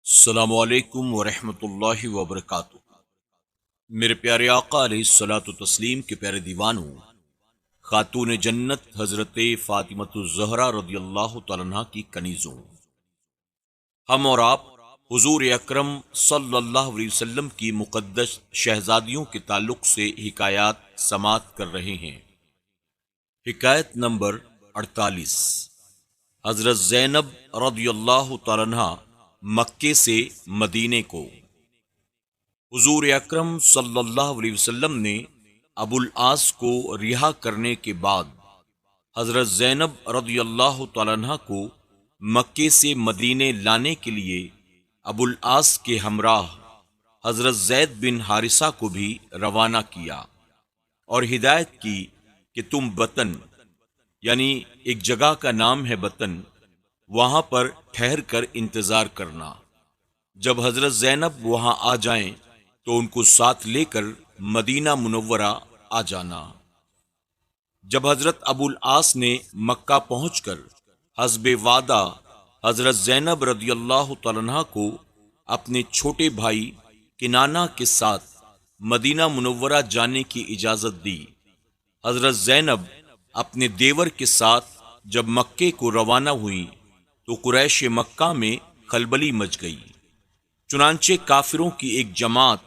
السلام علیکم ورحمۃ اللہ وبرکاتہ۔ میرے پیارے آقا علیہ الصلوۃ والتسلیم کے پیارے دیوانوں، خاتون جنت حضرت فاطمۃ الزہرا رضی اللہ تعالیٰ عنہا کی کنیزوں، ہم اور آپ حضور اکرم صلی اللہ علیہ وسلم کی مقدس شہزادیوں کے تعلق سے حکایات سماعت کر رہے ہیں۔ حکایت نمبر 48۔ حضرت زینب رضی اللہ تعالیٰ عنہا مکے سے مدینے کو۔ حضور اکرم صلی اللہ علیہ وسلم نے ابو العاص کو رہا کرنے کے بعد حضرت زینب رضی اللہ تعالیٰ عنہ کو مکے سے مدینے لانے کے لیے ابو العاص کے ہمراہ حضرت زید بن حارثہ کو بھی روانہ کیا اور ہدایت کی کہ تم بطن، یعنی ایک جگہ کا نام ہے بطن، وہاں پر ٹھہر کر انتظار کرنا۔ جب حضرت زینب وہاں آ جائیں تو ان کو ساتھ لے کر مدینہ منورہ آ جانا۔ جب حضرت ابو العاص نے مکہ پہنچ کر حسب وعدہ حضرت زینب رضی اللہ تعالیٰ عنہ کو اپنے چھوٹے بھائی کنانہ کے ساتھ مدینہ منورہ جانے کی اجازت دی، حضرت زینب اپنے دیور کے ساتھ جب مکے کو روانہ ہوئی تو قریش مکہ میں خلبلی مچ گئی۔ چنانچہ کافروں کی ایک جماعت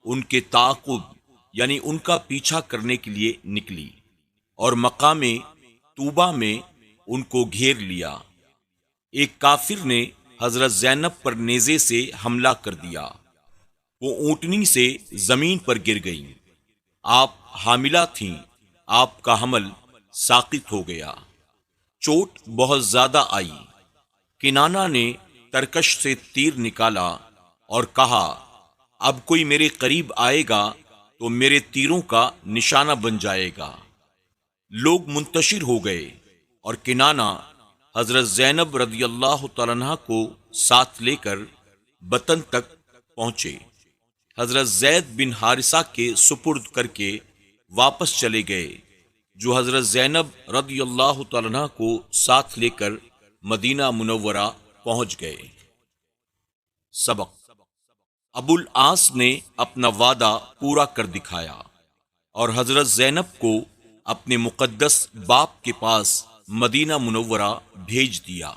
ان کے تعاقب، یعنی ان کا پیچھا کرنے کے لیے نکلی اور مقام طوبہ میں ان کو گھیر لیا۔ ایک کافر نے حضرت زینب پر نیزے سے حملہ کر دیا، وہ اونٹنی سے زمین پر گر گئیں۔ آپ حاملہ تھیں، آپ کا حمل ساقط ہو گیا، چوٹ بہت زیادہ آئی۔ کنانہ نے ترکش سے تیر نکالا اور کہا، اب کوئی میرے قریب آئے گا تو میرے تیروں کا نشانہ بن جائے گا۔ لوگ منتشر ہو گئے اور کنانہ حضرت زینب رضی اللہ تعالیٰ عنہ کو ساتھ لے کر بطن تک پہنچے، حضرت زید بن حارثہ کے سپرد کر کے واپس چلے گئے، جو حضرت زینب رضی اللہ تعالیٰ عنہ کو ساتھ لے کر مدینہ منورہ پہنچ گئے۔ سبق: ابو العاص نے اپنا وعدہ پورا کر دکھایا اور حضرت زینب کو اپنے مقدس باپ کے پاس مدینہ منورہ بھیج دیا۔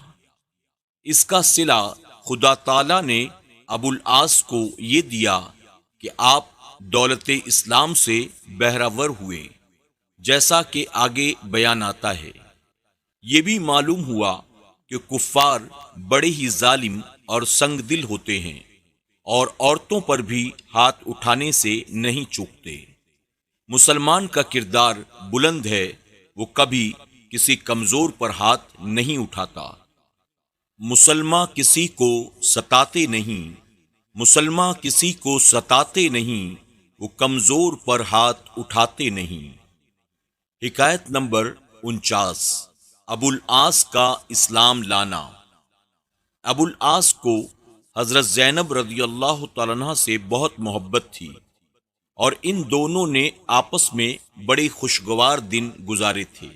اس کا صلہ خدا تعالی نے ابو العاص کو یہ دیا کہ آپ دولت اسلام سے بہرہ ور ہوئے، جیسا کہ آگے بیان آتا ہے۔ یہ بھی معلوم ہوا کہ کفار بڑے ہی ظالم اور سنگ دل ہوتے ہیں اور عورتوں پر بھی ہاتھ اٹھانے سے نہیں چوکتے۔ مسلمان کا کردار بلند ہے، وہ کبھی کسی کمزور پر ہاتھ نہیں اٹھاتا۔ مسلمان کسی کو ستاتے نہیں، مسلمان کسی کو ستاتے نہیں، وہ کمزور پر ہاتھ اٹھاتے نہیں۔ حکایت نمبر 49۔ ابو العاص کا اسلام لانا۔ ابو العاص کو حضرت زینب رضی اللہ تعالیٰ عنہ سے بہت محبت تھی اور ان دونوں نے آپس میں بڑے خوشگوار دن گزارے تھے۔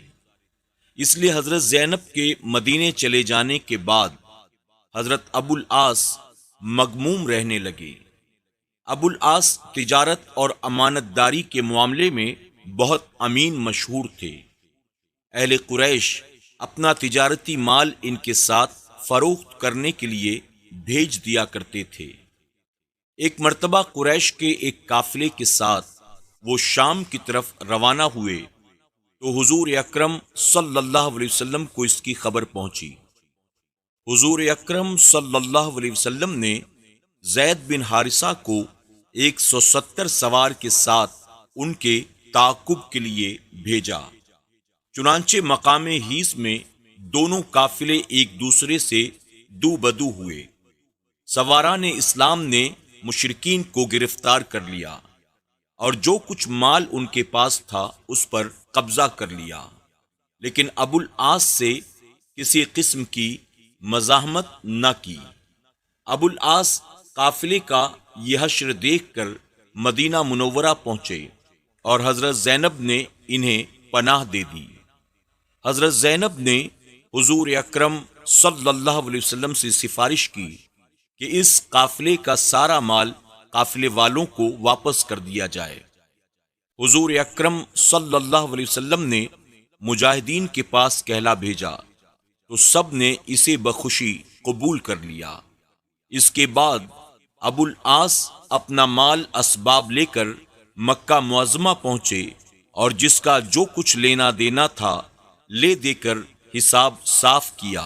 اس لیے حضرت زینب کے مدینے چلے جانے کے بعد حضرت ابو العاص مغموم رہنے لگے۔ ابو العاص تجارت اور امانت داری کے معاملے میں بہت امین مشہور تھے۔ اہل قریش اپنا تجارتی مال ان کے ساتھ فروخت کرنے کے لیے بھیج دیا کرتے تھے۔ ایک مرتبہ قریش کے ایک قافلے کے ساتھ وہ شام کی طرف روانہ ہوئے تو حضور اکرم صلی اللہ علیہ وسلم کو اس کی خبر پہنچی۔ حضور اکرم صلی اللہ علیہ وسلم نے زید بن حارثہ کو 170 سوار کے ساتھ ان کے تعاقب کے لیے بھیجا۔ چنانچہ مقام ہیس میں دونوں قافلے ایک دوسرے سے دو بدو ہوئے۔ سواران اسلام نے مشرکین کو گرفتار کر لیا اور جو کچھ مال ان کے پاس تھا اس پر قبضہ کر لیا، لیکن ابو العاص سے کسی قسم کی مزاحمت نہ کی۔ ابو العاص قافلے کا یہ حشر دیکھ کر مدینہ منورہ پہنچے اور حضرت زینب نے انہیں پناہ دے دی۔ حضرت زینب نے حضور اکرم صلی اللہ علیہ وسلم سے سفارش کی کہ اس قافلے کا سارا مال قافلے والوں کو واپس کر دیا جائے۔ حضور اکرم صلی اللہ علیہ وسلم نے مجاہدین کے پاس کہلا بھیجا تو سب نے اسے بخوشی قبول کر لیا۔ اس کے بعد ابو العاص اپنا مال اسباب لے کر مکہ معظمہ پہنچے اور جس کا جو کچھ لینا دینا تھا لے دے کر حساب صاف کیا،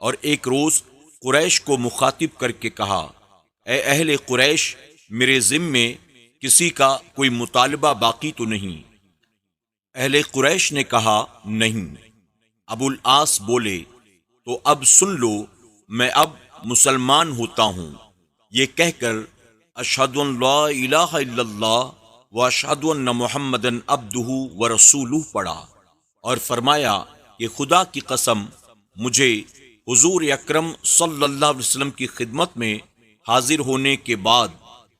اور ایک روز قریش کو مخاطب کر کے کہا، اے اہل قریش، میرے ذمے کسی کا کوئی مطالبہ باقی تو نہیں؟ اہل قریش نے کہا نہیں۔ ابو العاص بولے تو اب سن لو، میں اب مسلمان ہوتا ہوں، یہ کہہ کر اشہد ان لا الہ الا اللہ و اشہد ان محمدن عبدہ و رسولہ پڑھا، اور فرمایا کہ خدا کی قسم، مجھے حضور اکرم صلی اللہ علیہ وسلم کی خدمت میں حاضر ہونے کے بعد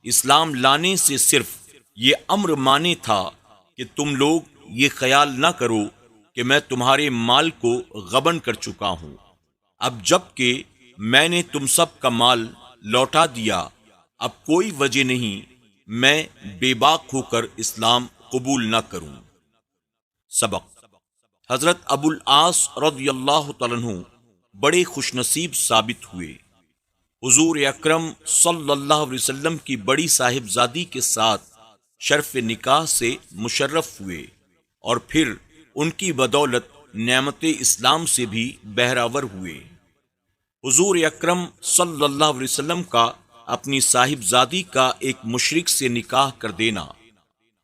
اسلام لانے سے صرف یہ امر مانے تھا کہ تم لوگ یہ خیال نہ کرو کہ میں تمہارے مال کو غبن کر چکا ہوں۔ اب جب کہ میں نے تم سب کا مال لوٹا دیا، اب کوئی وجہ نہیں میں بے باک ہو کر اسلام قبول نہ کروں۔ سبق: حضرت ابو العاص رضی اللہ تعالیٰ عنہ بڑے خوش نصیب ثابت ہوئے۔ حضور اکرم صلی اللہ علیہ وسلم کی بڑی صاحبزادی کے ساتھ شرف نکاح سے مشرف ہوئے، اور پھر ان کی بدولت نعمت اسلام سے بھی بہرہور ہوئے۔ حضور اکرم صلی اللہ علیہ وسلم کا اپنی صاحبزادی کا ایک مشرک سے نکاح کر دینا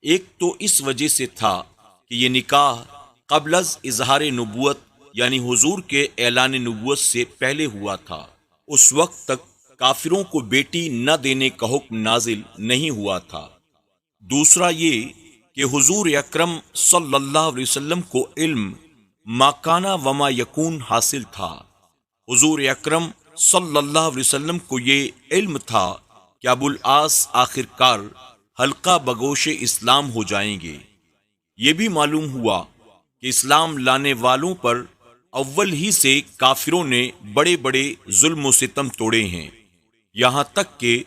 ایک تو اس وجہ سے تھا کہ یہ نکاح قبل از اظہار نبوت یعنی حضور کے اعلان نبوت سے پہلے ہوا تھا۔ اس وقت تک کافروں کو بیٹی نہ دینے کا حکم نازل نہیں ہوا تھا۔ دوسرا یہ کہ حضور اکرم صلی اللہ علیہ وسلم کو علم ما کان وما یکون حاصل تھا۔ حضور اکرم صلی اللہ علیہ وسلم کو یہ علم تھا کہ ابو العاص آخر کار حلقہ بگوش اسلام ہو جائیں گے۔ یہ بھی معلوم ہوا کہ اسلام لانے والوں پر اول ہی سے کافروں نے بڑے بڑے ظلم و ستم توڑے ہیں، یہاں تک کہ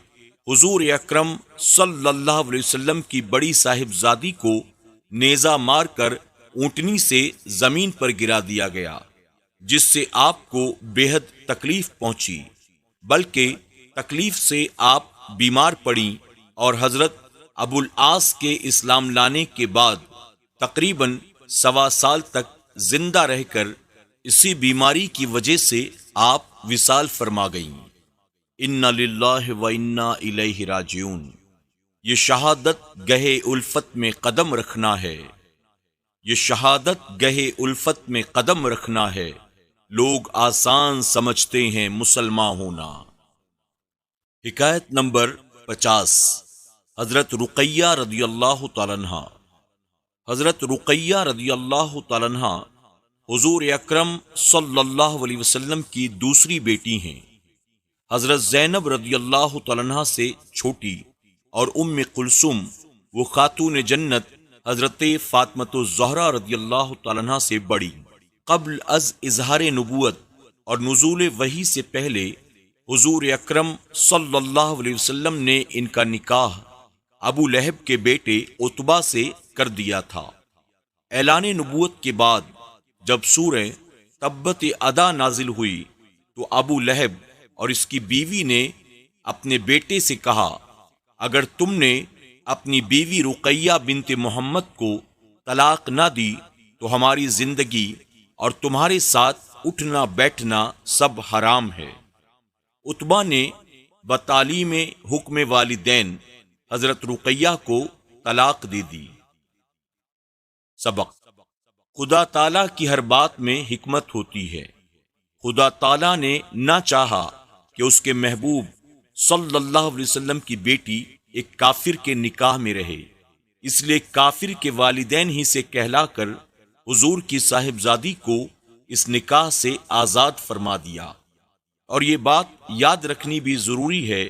حضور اکرم صلی اللہ علیہ وسلم کی بڑی صاحبزادی کو نیزہ مار کر اونٹنی سے زمین پر گرا دیا گیا، جس سے آپ کو بے حد تکلیف پہنچی، بلکہ تکلیف سے آپ بیمار پڑیں اور حضرت ابو العاص کے اسلام لانے کے بعد تقریباً 1.25 سال تک زندہ رہ کر اسی بیماری کی وجہ سے آپ وصال فرما گئیں۔ انا للہ و انا الیہ راجعون۔ یہ شہادت گہے الفت میں قدم رکھنا ہے، یہ شہادت گہے الفت میں قدم رکھنا ہے، لوگ آسان سمجھتے ہیں مسلمان ہونا۔ حکایت نمبر 50۔ حضرت رقیہ رضی اللہ تعالیٰ عنہ۔ حضرت رقیہ رضی اللہ تعالیٰ عنہ حضور اکرم صلی اللہ علیہ وسلم کی دوسری بیٹی ہیں۔ حضرت زینب رضی اللہ تعالیٰ عنہ سے چھوٹی اور ام کلثوم وہ خاتون جنت حضرت فاطمۃ الزہرا رضی اللہ تعالیٰ عنہ سے بڑی۔ قبل از اظہار نبوت اور نزول وحی سے پہلے حضور اکرم صلی اللہ علیہ وسلم نے ان کا نکاح ابو لہب کے بیٹے عتبہ سے کر دیا تھا۔ اعلان نبوت کے بعد جب سورہ تبت یدا نازل ہوئی تو ابو لہب اور اس کی بیوی نے اپنے بیٹے سے کہا، اگر تم نے اپنی بیوی رقیہ بنت محمد کو طلاق نہ دی تو ہماری زندگی اور تمہارے ساتھ اٹھنا بیٹھنا سب حرام ہے۔ عتبہ نے بتعلیم حکم والدین حضرت رقیہ کو طلاق دے دی۔ سبق: خدا تعالیٰ کی ہر بات میں حکمت ہوتی ہے۔ خدا تعالیٰ نے نہ چاہا کہ اس کے محبوب صلی اللہ علیہ وسلم کی بیٹی ایک کافر کے نکاح میں رہے، اس لیے کافر کے والدین ہی سے کہلا کر حضور کی صاحبزادی کو اس نکاح سے آزاد فرما دیا۔ اور یہ بات یاد رکھنی بھی ضروری ہے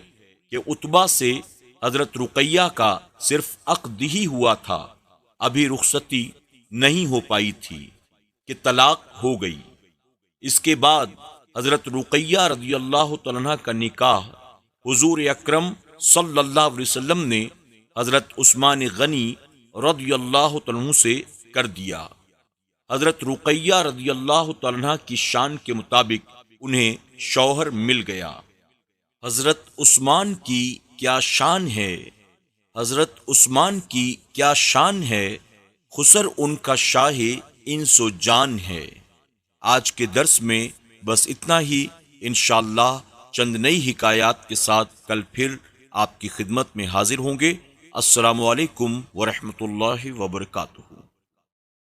کہ عتبہ سے حضرت رقیہ کا صرف عقد ہی ہوا تھا، ابھی رخصتی نہیں ہو پائی تھی کہ طلاق ہو گئی۔ اس کے بعد حضرت رقیہ رضی اللہ تعالیٰ عنہ کا نکاح حضور اکرم صلی اللہ علیہ وسلم نے حضرت عثمان غنی رضی اللہ تعالیٰ عنہ سے کر دیا۔ حضرت رقیہ رضی اللہ تعالیٰ عنہ کی شان کے مطابق انہیں شوہر مل گیا۔ حضرت عثمان کی کیا شان ہے، حضرت عثمان کی کیا شان ہے، خسر ان کا شاہ انس و جان ہے۔ آج کے درس میں بس اتنا ہی، انشاءاللہ چند نئی حکایات کے ساتھ کل پھر آپ کی خدمت میں حاضر ہوں گے۔ السلام علیکم ورحمۃ اللہ وبرکاتہ۔